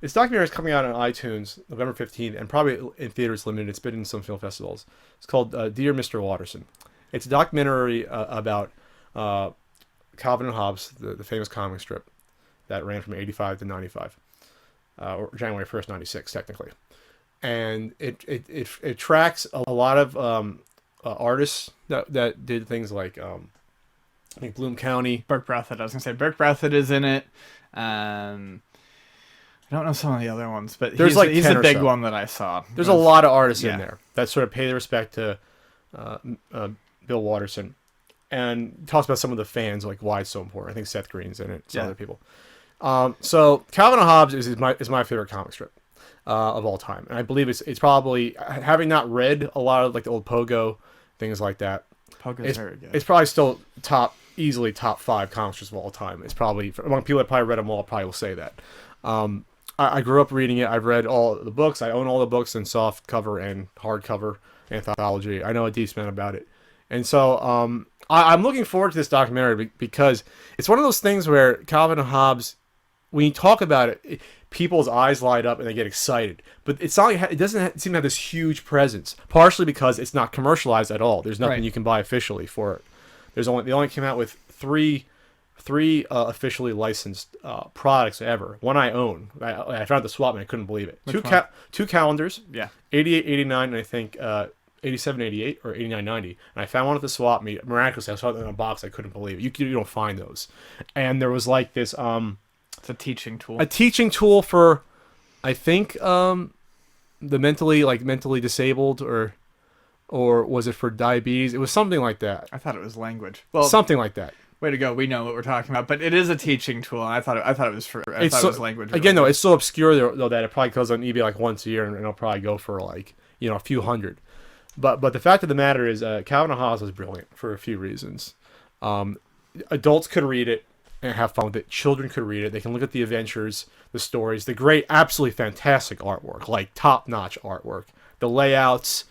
This documentary is coming out on iTunes November 15th, and probably in theaters limited. It's been in some film festivals. It's called Dear Mr. Watterson. It's a documentary about Calvin and Hobbes, the famous comic strip that ran from 85 to 95, or January 1st, 96, technically. And it tracks a lot of artists that did things like I think Bloom County. Burke Breathitt. I was gonna say Burke Breathitt is in it. I don't know some of the other ones, but There's like he's 10 a or big so. one that I saw. There's a lot of artists yeah. in there that sort of pay their respect to Bill Watterson, and talks about some of the fans, like why it's so important. I think Seth Green's in it, some other people. So Calvin and Hobbes is my favorite comic strip of all time, and I believe it's probably, having not read a lot of like the old Pogo, things like that. Pogo's very good. It's probably still easily top 5 comic strips of all time. It's probably, among people that probably read them all, probably will say that. I grew up reading it. I've read all the books. I own all the books in soft cover and hardcover anthology. I know a decent amount about it. And so I'm looking forward to this documentary because it's one of those things where Calvin and Hobbes, when you talk about it, people's eyes light up and they get excited. But it's not, it doesn't seem to have this huge presence, partially because it's not commercialized at all. There's nothing you can buy officially for it. They only came out with three officially licensed products ever. One I own. I found the swap and I couldn't believe it. Two calendars. Yeah. 88, 89, and I think 87, 88, or 89, 90. And I found one at the swap meet. Miraculously, I saw it in a box. I couldn't believe it. You don't find those. And there was like this... it's a teaching tool. A teaching tool for, I think, the mentally disabled, or was it for diabetes? It was something like that. I thought it was language. Well, something like that. Way to go! We know what we're talking about, but it is a teaching tool. And I thought it was it was language. Again, though, it's so obscure though that it probably goes on eBay like once a year, and it'll probably go for like a few hundred. But the fact of the matter is, Calvin and Hobbes was brilliant for a few reasons. Adults could read it and have fun with it. Children could read it. They can look at the adventures, the stories, the great, absolutely fantastic artwork, like top-notch artwork. The layouts,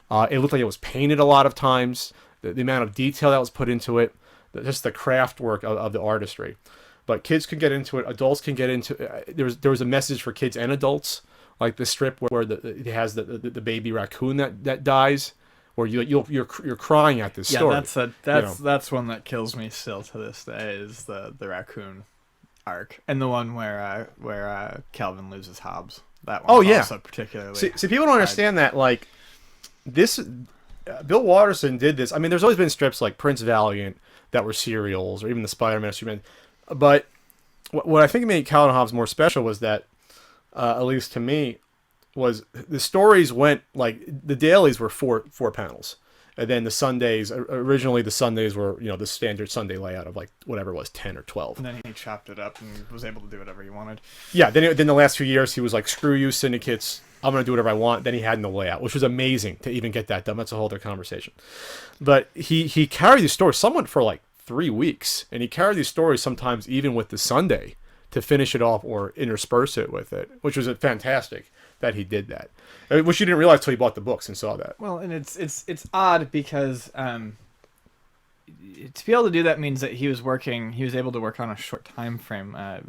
it looked like it was painted a lot of times. The amount of detail that was put into it. Just the craft work of the artistry. But kids can get into it. Adults can get into it. There was a message for kids and adults, like the strip where it has the baby raccoon that dies, where you're crying at this story. That's one that kills me still to this day, is the raccoon arc, and the one where Calvin loses Hobbes. That one also particularly. See, people don't understand that, like, this Bill Watterson did this. I mean, there's always been strips like Prince Valiant that were serials, or even the Spider-Man, but what I think made Calvin and Hobbes more special was that, at least to me, was the stories went, like, the dailies were four panels, and then the Sundays, originally the Sundays were, the standard Sunday layout of like whatever it was, 10 or 12. And then he chopped it up and was able to do whatever he wanted. Yeah, then the last few years he was like, screw you syndicates, I'm going to do whatever I want. Then he had no layout, which was amazing to even get that done. That's a whole other conversation. But he carried these stories somewhat for like 3 weeks, and he carried these stories sometimes even with the Sunday to finish it off or intersperse it with it, which was fantastic that he did that. Which you didn't realize till you bought the books and saw that. Well, and it's odd because to be able to do that means that he was able to work on a short time frame. I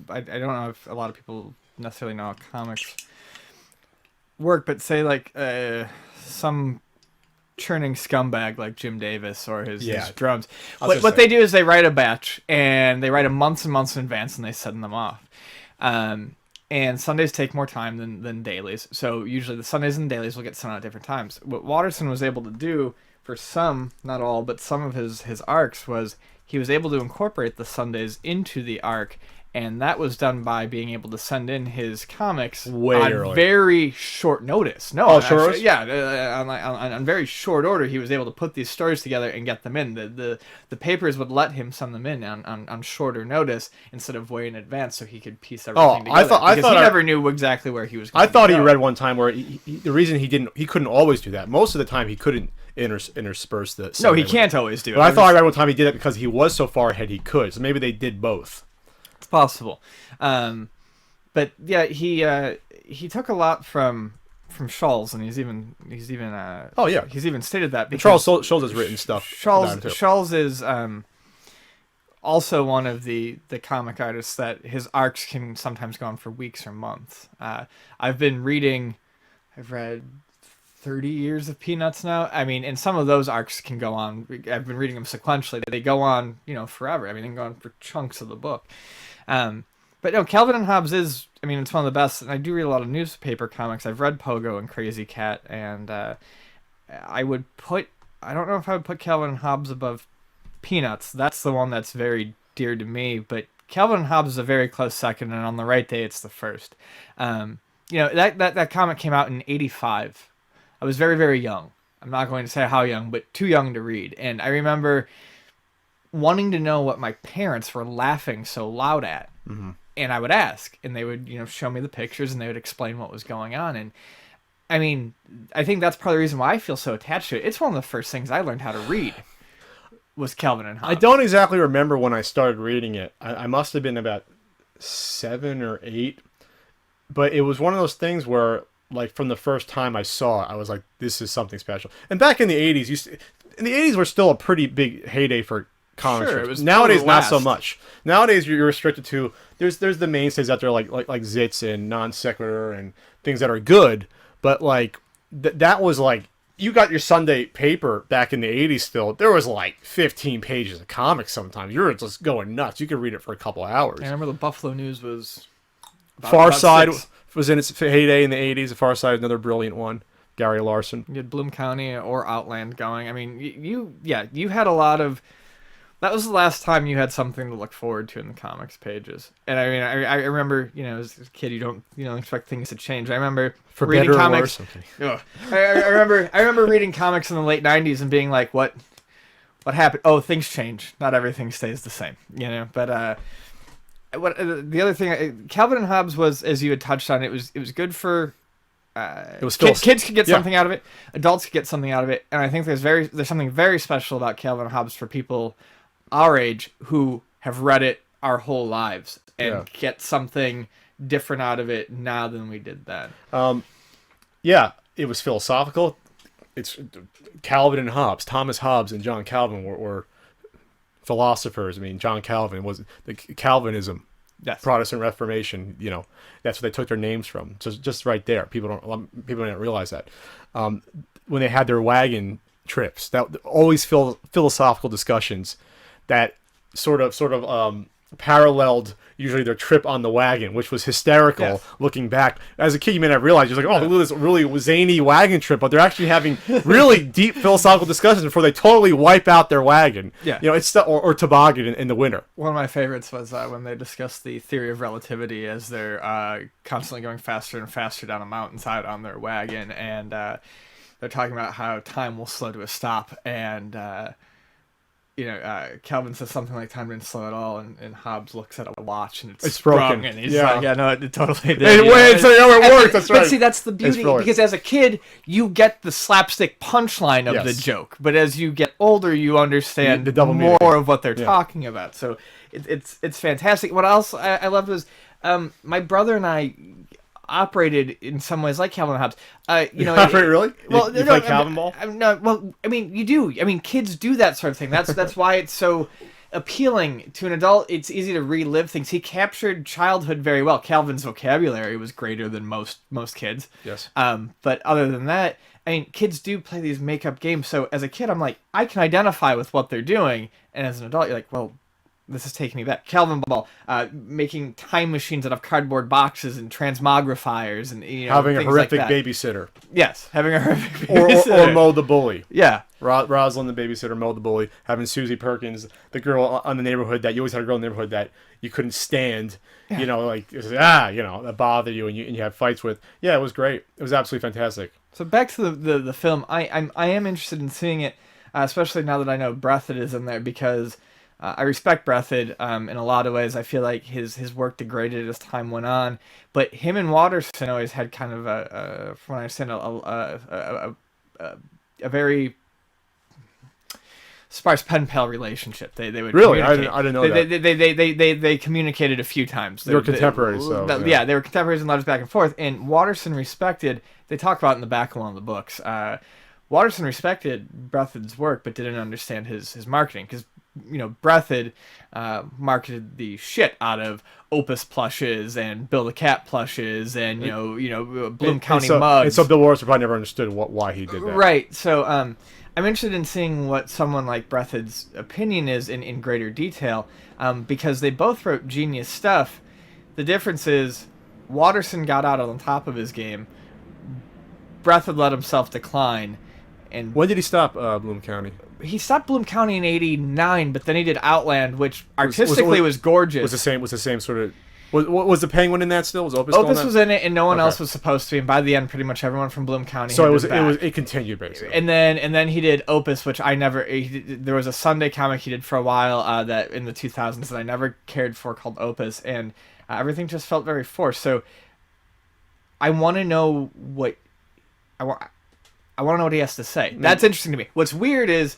don't know if a lot of people necessarily know how comics work, but say like some churning scumbag like Jim Davis or his drums. What they do is they write a batch, and they write them months and months in advance, and they send them off. And Sundays take more time than dailies. So usually the Sundays and dailies will get sent out at different times. What Watterson was able to do for some, not all, but some of his arcs was he was able to incorporate the Sundays into the arc. And that was done by being able to send in his comics on very short notice. On very short order, he was able to put these stories together and get them in. The papers would let him send them in on shorter notice instead of way in advance, so he could piece everything together. I thought he never knew exactly where he was going. I thought he read one time where the reason he couldn't always do that. Most of the time he couldn't intersperse the. No, he can't always do it. But I thought I read one time he did it because he was so far ahead he could. So maybe they did both. Possible, but yeah, he took a lot from Schulz, and he's even he's even stated that because Schulz has written stuff. Schulz is also one of the comic artists that his arcs can sometimes go on for weeks or months. I've read 30 years of Peanuts now. I mean, and some of those arcs can go on. I've been reading them sequentially. They go on, forever. I mean, they can go on for chunks of the book. But no, Calvin and Hobbes is, I mean, it's one of the best. And I do read a lot of newspaper comics. I've read Pogo and Crazy Cat, and I don't know if I would put Calvin and Hobbes above Peanuts. That's the one that's very dear to me. But Calvin and Hobbes is a very close second, and on the right day, it's the first. That comic came out in '85. I was very, very young. I'm not going to say how young, but too young to read. And I remember wanting to know what my parents were laughing so loud at. Mm-hmm. And I would ask, and they would, show me the pictures, and they would explain what was going on. And I mean, I think that's part of the reason why I feel so attached to it. It's one of the first things I learned how to read was Calvin and Hobbes. I don't exactly remember when I started reading it. I must have been about 7 or 8. But it was one of those things where, like, from the first time I saw it, I was like, this is something special. And back in the 80s, in the 80s were still a pretty big heyday for comic Sure, strips. it was Nowadays, the not so last. much. Nowadays, you're restricted to, there's the mainstays out there like Zits and Non Sequitur and things that are good. But, like, that was, like, you got your Sunday paper back in the 80s still. There was, like, 15 pages of comics sometimes. You were just going nuts. You could read it for a couple of hours. I remember the Buffalo News was... Far about Side 6. was in its heyday in the 80s. The Far Side, another brilliant one. Gary Larson. You had Bloom County or Outland going. I mean, you had a lot of... That was the last time you had something to look forward to in the comics pages. And I mean, I remember, as a kid, you don't expect things to change. I remember For reading better or comics. worse. Okay. Ugh. I remember reading comics in the late '90s and being like, what happened? Oh, things change. Not everything stays the same. But the other thing, Calvin and Hobbes was, as you had touched on, it was good for. It was still kids could get yeah. something out of it. Adults could get something out of it, and I think there's something very special about Calvin and Hobbes for people our age who have read it our whole lives and get something different out of it now than we did then. Yeah, it was philosophical. It's Calvin and Hobbes. Thomas Hobbes and John Calvin were philosophers. I mean, John Calvin was the Calvinism, Yes. Protestant Reformation. That's where they took their names from. Just right there. People don't realize that. When they had their wagon trips, that always philosophical discussions that sort of paralleled usually their trip on the wagon, which was hysterical. Yes. Looking back as a kid, you may not realize, you're like, oh, look at this really zany wagon trip, but they're actually having really deep philosophical discussions before they totally wipe out their wagon. Yeah. It's or toboggan in the winter. One of my favorites was when they discussed the theory of relativity as they're constantly going faster and faster down a mountainside on their wagon, and they're talking about how time will slow to a stop, and Calvin says something like time didn't slow at all, and Hobbes looks at a watch and it's broken. sprung, and he's Yeah. like, yeah, no, it totally did. It works. That's right. But see, that's the beauty, brilliant. because as a kid, you get the slapstick punchline of the Yes. joke, but as you get older, you understand The double more meaning. of what they're Yeah. talking about. So it's fantastic. What else I loved was my brother and I operated in some ways like Calvin and Hobbes. Really? Well, you play Calvin ball? No, well, I mean, you do. I mean, kids do that sort of thing. That's why it's so appealing to an adult. It's easy to relive things. He captured childhood very well. Calvin's vocabulary was greater than most kids. Yes. But other than that, I mean, kids do play these make-up games. So as a kid, I'm like, I can identify with what they're doing, and as an adult, you're like, well, this is taking me back. Calvin Ball, making time machines out of cardboard boxes and transmogrifiers, and Having a things horrific like that. babysitter. Yes, having a horrific Or babysitter. mow the bully. Yeah. Rosalind, the babysitter, mowed the bully. Having Susie Perkins, the girl on the neighborhood that you always had a girl in the neighborhood that you couldn't stand. That bothered you and you had fights with. Yeah, it was great. It was absolutely fantastic. So back to the film. I am interested in seeing it, especially now that I know Breathitt is in there, because I respect Breathitt in a lot of ways. I feel like his work degraded as time went on, but him and Watterson always had kind of from what I understand, a very sparse pen pal relationship. They would Really? I communicate. didn't know that. They communicated a few times. They were contemporaries, so, yeah. Yeah, they were contemporaries and letters back and forth. And Watterson respected. They talk about it in the back of one of the books. Watterson respected Breathitt's work, but didn't understand his marketing, because Breathed marketed the shit out of Opus plushes and Bill the Cat plushes and Bloom County mugs. And so Bill Morrison probably never understood why he did that. Right. So I'm interested in seeing what someone like Breathed's opinion is in greater detail, because they both wrote genius stuff. The difference is Watterson got out on top of his game. Breathed let himself decline. And when did he stop Bloom County? He stopped Bloom County in '89, but then he did Outland, which artistically was gorgeous. Was the same sort of. Was the Penguin in that still? Was Opus? Opus was in it, and no one else was supposed to be. And by the end, pretty much everyone from Bloom County. So it continued basically. And then he did Opus, which I never. There was a Sunday comic he did for a while that in the 2000s that I never cared for, called Opus, and everything just felt very forced. So I want to know what I want to know what he has to say. That's interesting to me. What's weird is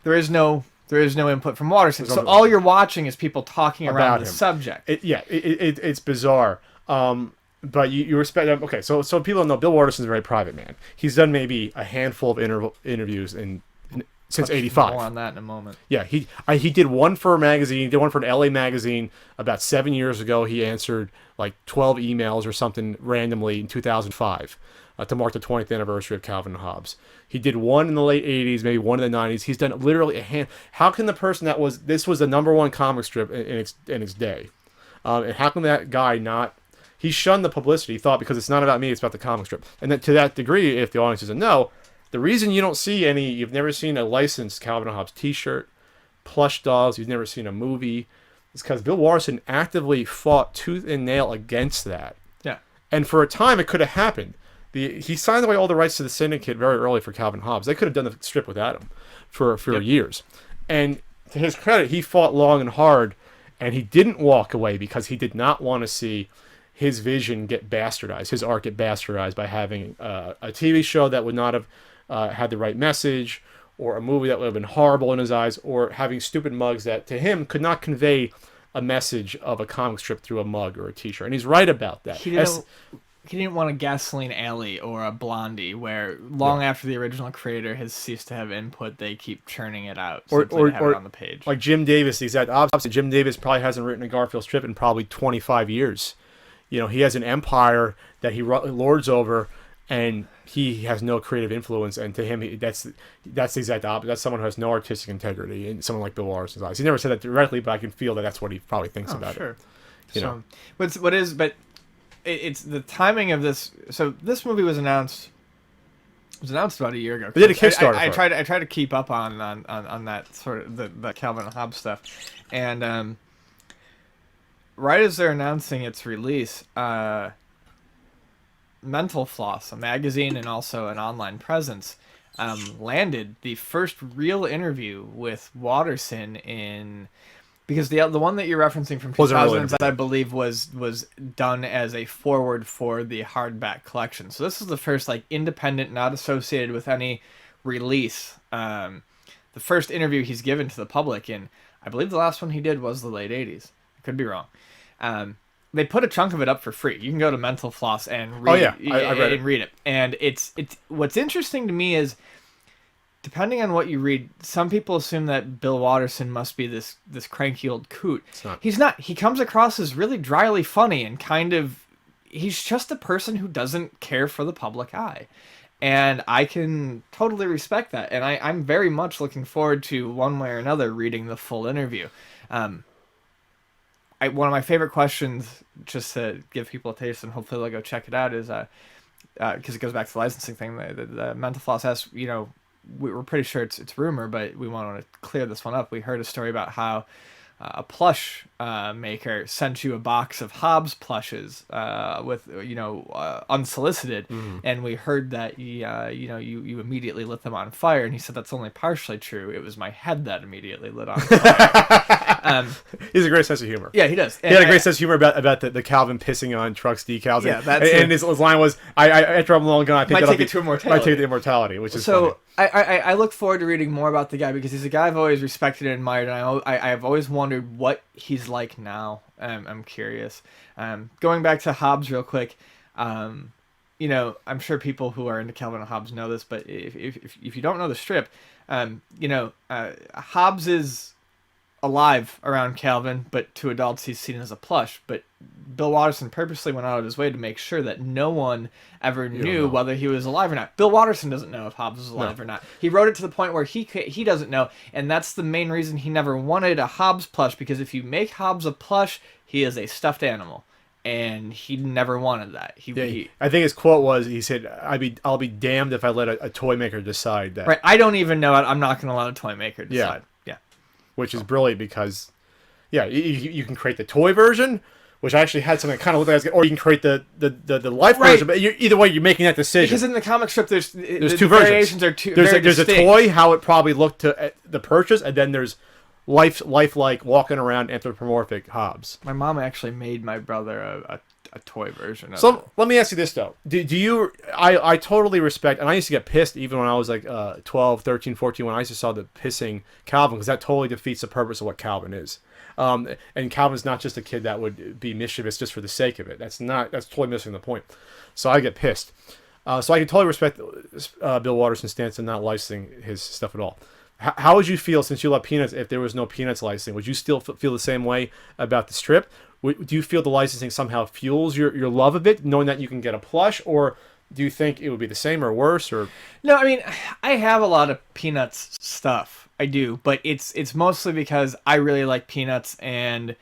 there is no input from Watterson. So all you're watching is people talking around the subject. It's bizarre. But you respect them. Okay, so people don't know Bill Watterson's a very private man. He's done maybe a handful of interviews since '85. More on that in a moment. Yeah, he did one for a magazine. He did one for an LA magazine about 7 years ago. He answered like 12 emails or something randomly in 2005. To mark the 20th anniversary of Calvin and Hobbes. He did one in the late 80s, maybe one in the 90s. He's done literally a hand. How can the person this was the number one comic strip in its day? And how can that guy not... He shunned the publicity. He thought, because it's not about me, it's about the comic strip. And then to that degree, if the audience doesn't know, the reason you don't see you've never seen a licensed Calvin and Hobbes t-shirt, plush dolls, you've never seen a movie, is because Bill Watterson actively fought tooth and nail against that. Yeah. And for a time, it could have happened. He signed away all the rights to the syndicate very early for Calvin Hobbes. They could have done the strip without him for years. And to his credit, he fought long and hard, and he didn't walk away because he did not want to see his vision get bastardized, his art get bastardized by having a TV show that would not have had the right message, or a movie that would have been horrible in his eyes, or having stupid mugs that to him could not convey a message of a comic strip through a mug or a t-shirt. And he's right about that. He didn't want a Gasoline Alley or a Blondie, where long after the original creator has ceased to have input, they keep churning it out or have it on the page. Like Jim Davis, the exact opposite. Jim Davis probably hasn't written a Garfield strip in probably 25 years. He has an empire that he lords over, and he has no creative influence. And to him, that's the exact opposite. That's someone who has no artistic integrity, and someone like Bill Watterson's eyes. He never said that directly, but I can feel that's what he probably thinks about it. It's the timing of this. So this movie was announced. It was announced about a year ago. They did a Kickstarter. I tried to keep up on that sort of the Calvin and Hobbes stuff, and right as they're announcing its release, Mental Floss, a magazine and also an online presence, landed the first real interview with Watterson in. Because the one that you're referencing from 2000s, I believe, was done as a forward for the hardback collection. So this is the first independent, not associated with any release. The first interview he's given to the public, and I believe the last one he did was the late 80s. I could be wrong. They put a chunk of it up for free. You can go to Mental Floss and read it. And it's what's interesting to me is, depending on what you read, some people assume that Bill Watterson must be this cranky old coot. He's not. He comes across as really dryly funny and he's just a person who doesn't care for the public eye. And I can totally respect that. And I'm very much looking forward to, one way or another, reading the full interview. One of my favorite questions, just to give people a taste and hopefully they'll go check it out, is because it goes back to the licensing thing. The Mental Floss asks, we're pretty sure it's rumor, but we want to clear this one up. We heard a story about how a plush maker sent you a box of Hobbes plushes with unsolicited, and we heard that you immediately lit them on fire. And he said that's only partially true. It was my head that immediately lit on fire. He has a great sense of humor. Yeah, he does. He had a great sense of humor about the Calvin pissing on trucks decals. Yeah, and his line was, "After I'm long gone, I think might take it to immortality." Might take it to immortality, which is so. Funny. I look forward to reading more about the guy, because he's a guy I've always respected and admired, and I've always wondered what he's like now. I'm curious. Going back to Hobbes real quick, I'm sure people who are into Calvin and Hobbes know this, but if you don't know the strip, Hobbes is alive around Calvin, but to adults he's seen as a plush. But Bill Watterson purposely went out of his way to make sure that no one ever knew whether he was alive or not. Bill Watterson doesn't know if Hobbes was alive or not. He wrote it to the point where he doesn't know, and that's the main reason he never wanted a Hobbes plush, because if you make Hobbes a plush, he is a stuffed animal. And he never wanted that. I think his quote was, he said, I'll be damned if I let a toy maker decide that. Right. I don't even know it. I'm not going to let a toy maker decide. Yeah. Which is brilliant because, you can create the toy version, which actually had something that kind of looked like, or you can create the life version. But either way, you're making that decision. Because in the comic strip, there's two versions. There's a toy, how it probably looked to the purchase, and then there's lifelike, walking around anthropomorphic Hobbes. My mom actually made my brother a toy version of it. Let me ask you this, though. Do you... I totally respect... And I used to get pissed even when I was like 12, 13, 14, when I used to saw the pissing Calvin, because that totally defeats the purpose of what Calvin is. And Calvin's not just a kid that would be mischievous just for the sake of it. That's totally missing the point. So I get pissed. So I can totally respect Bill Watterson's stance in not licensing his stuff at all. How would you feel, since you love Peanuts, if there was no Peanuts licensing? Would you still feel the same way about the strip? Do you feel the licensing somehow fuels your love of it, knowing that you can get a plush, or do you think it would be the same or worse? Or no, I mean, I have a lot of Peanuts stuff. I do, but it's mostly because I really like Peanuts, and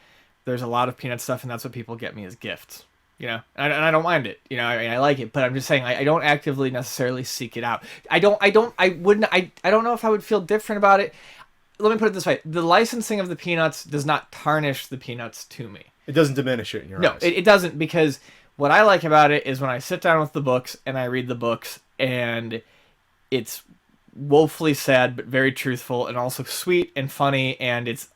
there's a lot of Peanuts stuff, and that's what people get me as gifts. And I don't mind it. I like it, but I'm just saying I don't actively necessarily seek it out. I don't know if I would feel different about it. Let me put it this way: the licensing of the Peanuts does not tarnish the Peanuts to me. It doesn't diminish it in your eyes. No, it doesn't, because what I like about it is when I sit down with the books and I read the books, and it's woefully sad but very truthful, and also sweet and funny, and it's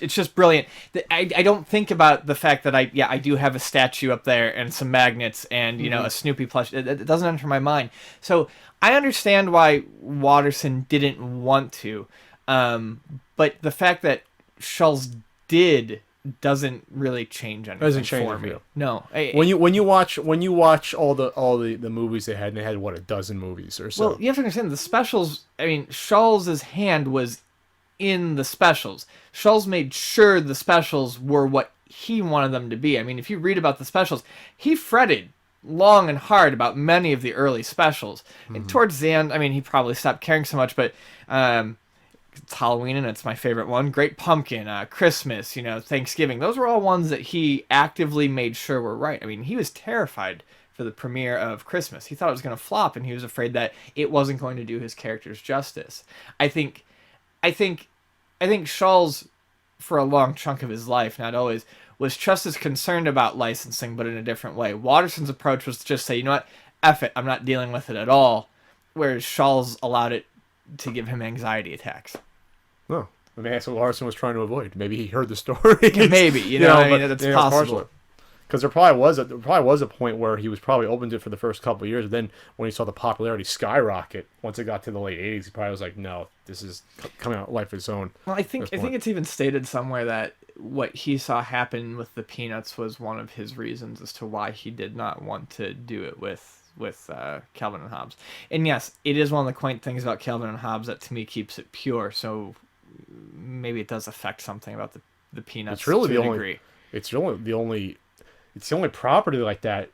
just brilliant. I don't think about the fact that I do have a statue up there and some magnets and a Snoopy plush. It doesn't enter my mind. So I understand why Watterson didn't want to, but the fact that Schulz did doesn't really change anything. Doesn't change for me. You. No. When you watch all the movies they had, and they had what, a dozen movies or so. Well, you have to understand the specials. I mean, Schulz's hand was in the specials. Schulz made sure the specials were what he wanted them to be. I mean, if you read about the specials, he fretted long and hard about many of the early specials. And towards the end, I mean, he probably stopped caring so much, but it's Halloween and it's my favorite one. Great Pumpkin, Christmas, Thanksgiving. Those were all ones that he actively made sure were right. I mean, he was terrified for the premiere of Christmas. He thought it was going to flop, and he was afraid that it wasn't going to do his characters justice. I think Schulz, for a long chunk of his life, not always, was just as concerned about licensing, but in a different way. Watterson's approach was to just say, you know what, F it, I'm not dealing with it at all, whereas Schulz allowed it to give him anxiety attacks. Oh, I mean, that's what Watterson was trying to avoid. Maybe he heard the story. Maybe, that's possible. Because there probably was a point where he was probably open to it for the first couple of years, and then when he saw the popularity skyrocket, once it got to the late 80s, he probably was like, no, this is coming out life of its own. Well, I think it's even stated somewhere that what he saw happen with the Peanuts was one of his reasons as to why he did not want to do it with Calvin and Hobbes. And yes, it is one of the quaint things about Calvin and Hobbes that to me keeps it pure, so maybe it does affect something about the Peanuts. It's really to a degree. It's the only property like that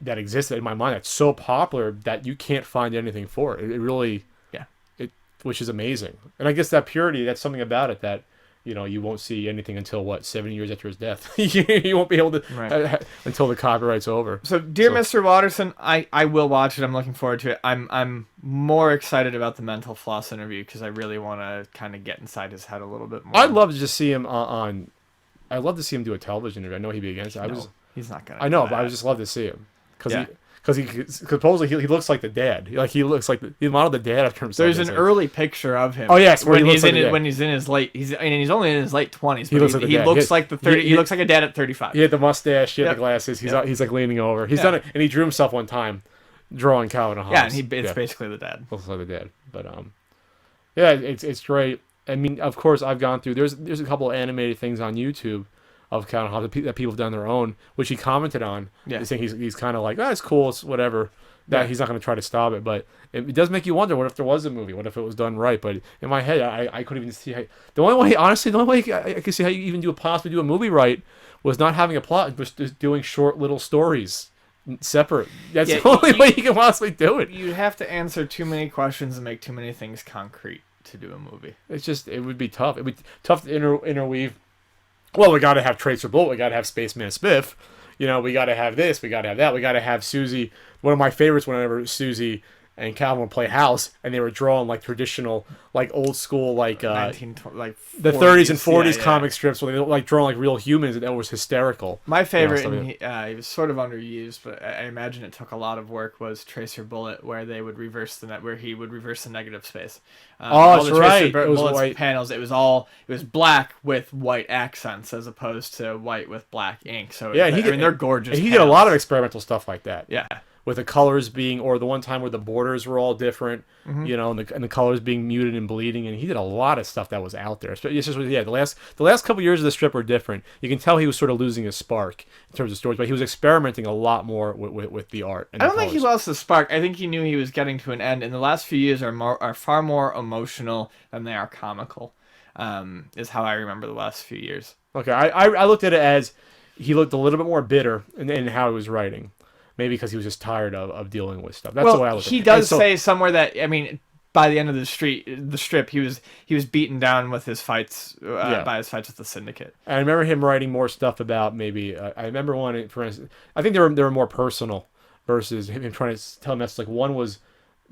that exists in my mind that's so popular that you can't find anything for it. It really, which is amazing. And I guess that purity, that's something about it that, you won't see anything until 7 years after his death. You won't be able to until the copyright's over. So, dear Mr. Watterson, I will watch it. I'm looking forward to it. I'm more excited about the Mental Floss interview because I really want to kind of get inside his head a little bit more. I'd love to just see him I'd love to see him do a television interview. I know he'd be against it. He's not gonna. I know, but I would just love to see him because he supposedly he looks like the dad. Like he looks like he modeled the dad after himself. There's an early picture of him. Oh yes, when he's in his late. He's only in his late 20s. He looks like the 30. He looks like a dad at 35. He had the mustache. He had the glasses. He's like leaning over. He's done it, and he drew himself one time, drawing Calvin and Hobbes. Yeah, and it's basically the dad. Looks like the dad, but it's great. I mean, of course, I've gone through. There's a couple of animated things on YouTube of kind of how that people have done their own, which he commented on. Yeah. He's saying he's kind of like, it's cool, it's whatever. That Yeah. he's not going to try to stop it, but it does make you wonder, what if there was a movie? What if it was done right? But in my head, I couldn't even see how. The only way, honestly, I could see how you even possibly do a movie right was not having a plot, just doing short little stories separate. That's Yeah, the only way you can possibly do it. You'd have to answer too many questions and make too many things concrete to do a movie. It's just, it would be tough. It would be tough to interweave. Well, we got to have Tracer Bullet. We got to have Spaceman Spiff. We got to have this. We got to have that. We got to have Susie. One of my favorites, whenever Susie and Calvin would play house, and they were drawing like traditional, like old school, like 1920, like the 40s, 30s and 40s yeah. comic strips where they look like drawing like real humans, and that was hysterical. My favorite, stuff and he was sort of underused, but I imagine it took a lot of work, was Tracer Bullet, where they would reverse where he would reverse the negative space. All that's the Tracer right. It was Bullet's white panels. It was black with white accents as opposed to white with black ink. So Yeah, they're gorgeous. And he did a lot of experimental stuff like that. Yeah. With the colors being, or the one time where the borders were all different, and the colors being muted and bleeding, and he did a lot of stuff that was out there. It's just, the last couple years of the strip were different. You can tell he was sort of losing his spark in terms of stories, but he was experimenting a lot more with the art. And I don't think he lost the spark. I think he knew he was getting to an end, and the last few years are far more emotional than they are comical. Is how I remember the last few years. Okay, I looked at it as he looked a little bit more bitter in how he was writing. Maybe because he was just tired of dealing with stuff. That's the way I look at it. He does say somewhere that, I mean, by the end of the strip, he was beaten down with his fights by his fights with the Syndicate. And I remember him writing more stuff about maybe. I remember one, for instance. I think they were more personal versus him trying to tell a message. Like one was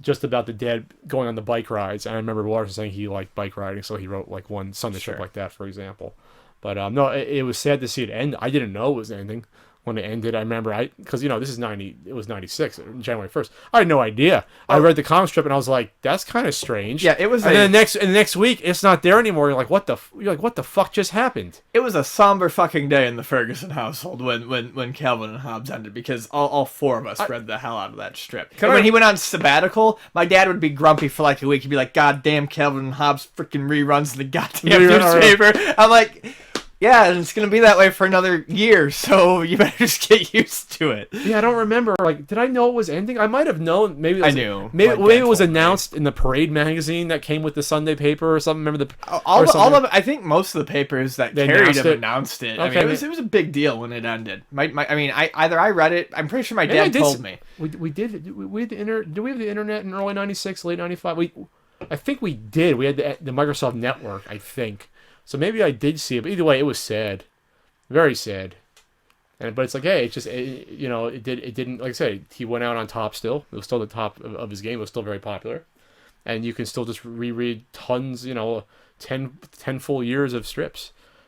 just about the dead going on the bike rides, and I remember Waters saying he liked bike riding, so he wrote like one Sunday strip like that, for example. But no, it was sad to see it end. I didn't know it was ending. When it ended, I remember because this is 90. It was 96, January 1st. I had no idea. I read the comic strip and I was like, "That's kind of strange." Yeah, it was. And then the next week, it's not there anymore. You're like, "What the fuck just happened?" It was a somber fucking day in the Ferguson household when Calvin and Hobbes ended, because all four of us read the hell out of that strip. And when he went on sabbatical, my dad would be grumpy for like a week. He'd be like, "God damn, Calvin and Hobbes freaking reruns the goddamn newspaper." I'm like. Yeah, and it's going to be that way for another year, so you better just get used to it. Yeah, I don't remember. Like, did I know it was ending? I might have known. Maybe I knew. Maybe it was announced in the Parade magazine that came with the Sunday paper or something. Remember all of I think most of the papers that carried it announced it. Okay, I mean, it was a big deal when it ended. I read it. I'm pretty sure my dad told me. We did we have the internet in early 96, late 95? I think we did. We had the Microsoft Network, I think. So maybe I did see it, but either way, it was sad, very sad. But it's like, hey, it didn't, like I said, he went out on top still. It was still the top of his game. It was still very popular, and you can still just reread tons, 10 full years of strips.